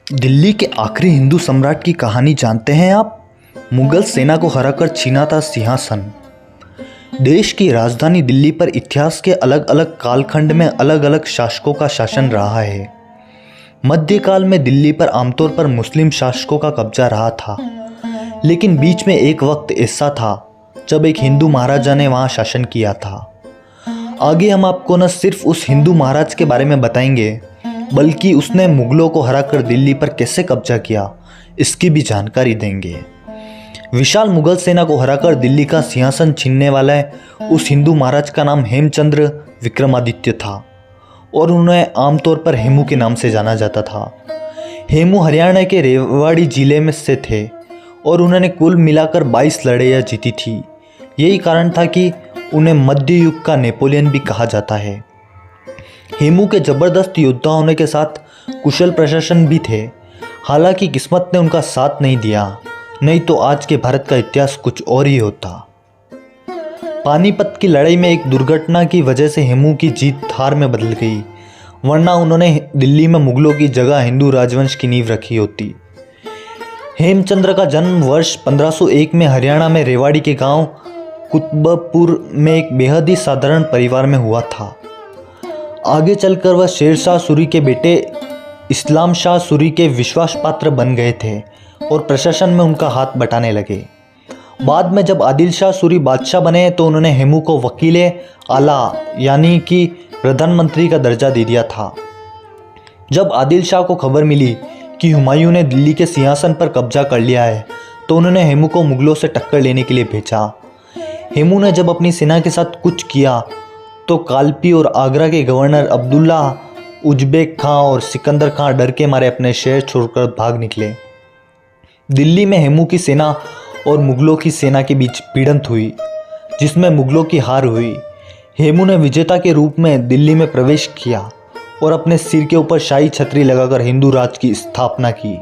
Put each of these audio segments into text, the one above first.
दिल्ली के आखिरी हिंदू सम्राट की कहानी जानते हैं आप? मुगल सेना को हराकर छीना था सिंहासन। देश की राजधानी दिल्ली पर इतिहास के अलग अलग कालखंड में अलग अलग शासकों का शासन रहा है। मध्यकाल में दिल्ली पर आमतौर पर मुस्लिम शासकों का कब्जा रहा था, लेकिन बीच में एक वक्त ऐसा था जब एक हिंदू महाराजा ने वहां शासन किया था। आगे हम आपको न सिर्फ उस हिंदू महाराज के बारे में बताएंगे, बल्कि उसने मुगलों को हराकर दिल्ली पर कैसे कब्जा किया इसकी भी जानकारी देंगे। विशाल मुगल सेना को हराकर दिल्ली का सिंहासन छीनने वाला उस हिंदू महाराज का नाम हेमचंद्र विक्रमादित्य था और उन्हें आमतौर पर हेमू के नाम से जाना जाता था। हेमू हरियाणा के रेवाड़ी जिले में से थे और उन्होंने कुल मिलाकर 22 लड़ाइयाँ जीती थी। यही कारण था कि उन्हें मध्य युग का नेपोलियन भी कहा जाता है। हेमू के जबरदस्त योद्धा होने के साथ कुशल प्रशासन भी थे। हालांकि किस्मत ने उनका साथ नहीं दिया, नहीं तो आज के भारत का इतिहास कुछ और ही होता। पानीपत की लड़ाई में एक दुर्घटना की वजह से हेमू की जीत हार में बदल गई, वरना उन्होंने दिल्ली में मुगलों की जगह हिंदू राजवंश की नींव रखी होती। हेमचंद्र का जन्म वर्ष 1501 में हरियाणा में रेवाड़ी के गांव कुतुबपुर में एक बेहद ही साधारण परिवार में हुआ था। आगे चलकर वह शेर शाह सूरी के बेटे इस्लाम शाह सूरी के विश्वास पात्र बन गए थे और प्रशासन में उनका हाथ बटाने लगे। बाद में जब आदिल शाह सूरी बादशाह बने तो उन्होंने हेमू को वकीले आला यानी कि प्रधानमंत्री का दर्जा दे दिया था। जब आदिल शाह को खबर मिली कि हुमायूं ने दिल्ली के सिंहासन पर कब्जा कर लिया है, तो उन्होंने हेमू को मुगलों से टक्कर लेने के लिए भेजा। हेमू ने जब अपनी सेना के साथ कुछ किया तो कालपी और आगरा के गवर्नर अब्दुल्ला उज्बेक खां और सिकंदर खां डर के मारे अपने शहर छोड़कर भाग निकले। दिल्ली में हेमू की सेना और मुगलों की सेना के बीच भिड़ंत हुई, जिसमें मुगलों की हार हुई। हेमू ने विजेता के रूप में दिल्ली में प्रवेश किया और अपने सिर के ऊपर शाही छतरी लगाकर हिंदू राज की स्थापना की।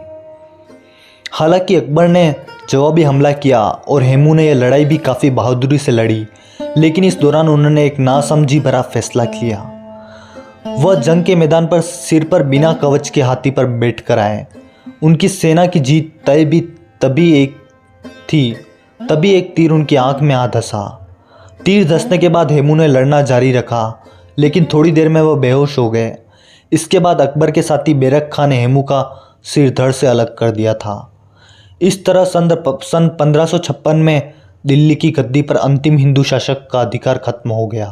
हालांकि अकबर ने जवाबी हमला किया और हेमू ने यह लड़ाई भी काफ़ी बहादुरी से लड़ी, लेकिन इस दौरान उन्होंने एक नासमझी भरा फैसला किया। वह जंग के मैदान पर सिर पर बिना कवच के हाथी पर बैठकर आए। उनकी सेना की जीत तय भी तभी एक तीर उनकी आंख में आ धंसा। तीर धंसने के बाद हेमू ने लड़ना जारी रखा, लेकिन थोड़ी देर में वह बेहोश हो गए। इसके बाद अकबर के साथी बैरक खां ने हेमू का सिर धड़ से अलग कर दिया था। इस तरह सन 1556 में दिल्ली की गद्दी पर अंतिम हिंदू शासक का अधिकार खत्म हो गया।